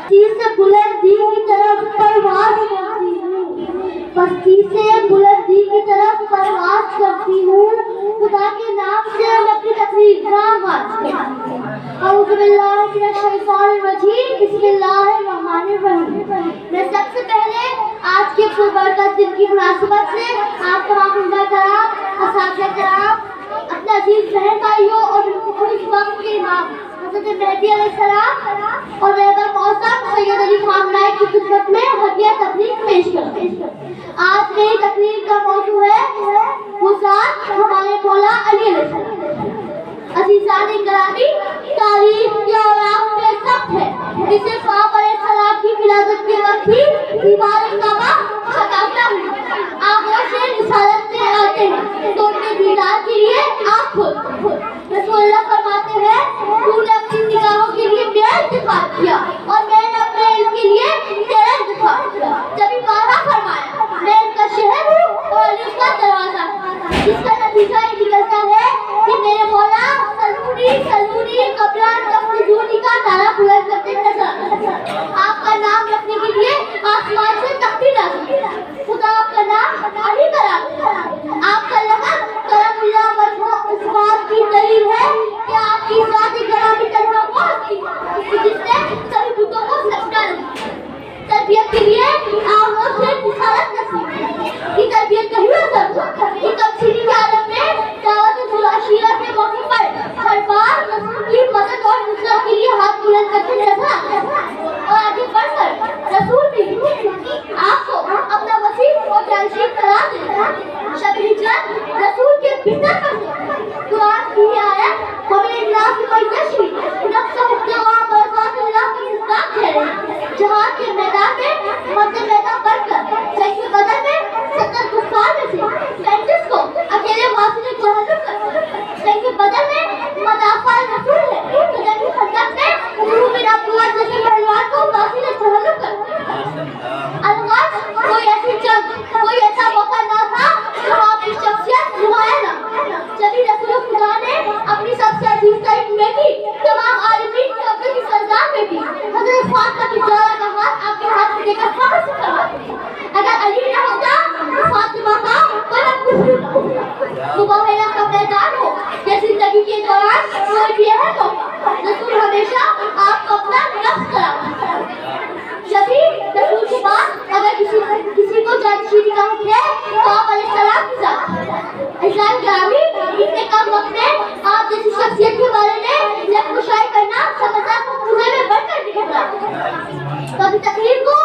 से बुलंदी की तरफ परवाज करती हूँ, पस्ती से बुलंदी की तरफ परवाज करती हूँ, खुदा के नाम से मैं अपनी तकरीर का आगाज करती हूँ। औज़ु बिल्लाहि मिनश शैतानिर रजीम, बिस्मिल्लाहिर्रहमानिर रहीम। मैं सबसे पहले आज के बरकत दिन की मुनासिबत से आप तमाम उलमा-ए-किराम, असातिज़ा किराम, अपने अजीज बहन भाइयों और इस वक्त के इमाम हज़रत मेहदी अलैहिस्सलाम और रहबर मौसम सैयद अली खान नाइक की खिदमत में हदिया तकरीर पेश करते हैं। आज मेरी तकरीर का मौजू है वो ज़ात हमारे मौला अली अलैहिस्सलाम। अज़ीज़ान गिरामी, तारीख या औराक़ में ज़ब्त है कि सिर्फ आप अलैहिस्सलाम की विलादत के वक्त ही दीवार काबा शकाफता हुई। आगोश रिसालत में आते हैं तो उनके दीदार के लिए आँख खोलते हैं। रसूलुल्लाह फरमाते हैं, तूने अपनी निगाहों के लिए मेरा इंतखाब किया और मैंने अपने इल्म के लिए तेरा इंतखाब किया। जब बारहा फरमाया, मैं इनका शहर हूँ और अली उसका दरवाजा है। इसका नतीजा ये निकलता है कि मेरे मौला सलूनी सलूनी कब्रान तफ्तीजूनी का नारा बुलंद करते नजर आते हैं। आपका नाम रखने के लिए आसमान से तख्ती नाज़िल हुई। खुदा आपका नाम अली करा दिया। आपका लक़ब करमुल्लाह वजह इस बात की दलील है कि आपकी ज़ात गिरामी तन्हा वो हस्ती है कि जिसने सभी बुतों को सजदा नहीं। तरबियत के लिए आमों से रिसालत नसीब है कि तरबियत का ही असर हुआ कि तफसीली के आलम में दावत जुलाशिया के मौके पर हर बार रसूल की मदद और नुसरत के लिए हाथ बुलंद करते नजर आते हैं। और आगे बढ़कर रसूल भी आपको अपना वसीम और जानशीन करार देते हैं। शब हिजरत रसूल के भीतर पर कुरान की आयत वमिन नास मन यशरी नफ्सहु इब्तिग़ाअ मर्ज़ातिल्लाह की मिसाल कह रही है। जहाद के मैदान में मध्य मैदान बढ़कर जंग बदर में 70 कुफ्फार में से 35 को अकेले वासिल जहन्नुम कर जंग बदर में मदाफ़ा रसूल है तो जंग खंदक में उमर बिन अब्दुल्लाह जैसे पहलवान को वासिल जहन्नुम कर। अलगाज़ कोई ऐसी जंग, कोई ऐसा मौका ना था जहाँ आपकी शख्सियत नुमाया ना। जब रसूल खुदा ने अपनी सबसे अजीज तरीन बेटी तमाम आलमीन के अब्दुल की सरदार बेटी हज़रत फातिमा की ज़हरा का हाथ आपके हाथ में देकर फख्र से फरमाते हैं, अगर अली ना होता तो फातिमा का कोई कुछ ना होता। मुबाहिला का मैदान हो या जिंदगी के दौरान कोई भी है मौका, रसूल हमेशा आपको अपना नफ्स कराता है। जब भी रसूल के बाद अगर किसी को जानशीनी का हुक्म है तो आप अलैहिस्सलाम की ज़ात इस्लाम गिरामी इतने कम वक्त में आप जैसी शख्सियत के बारे में यह मुशाहिदा करना समझदार को पूरे में बढ़कर निकल रहा है। तो अभी तकरीर को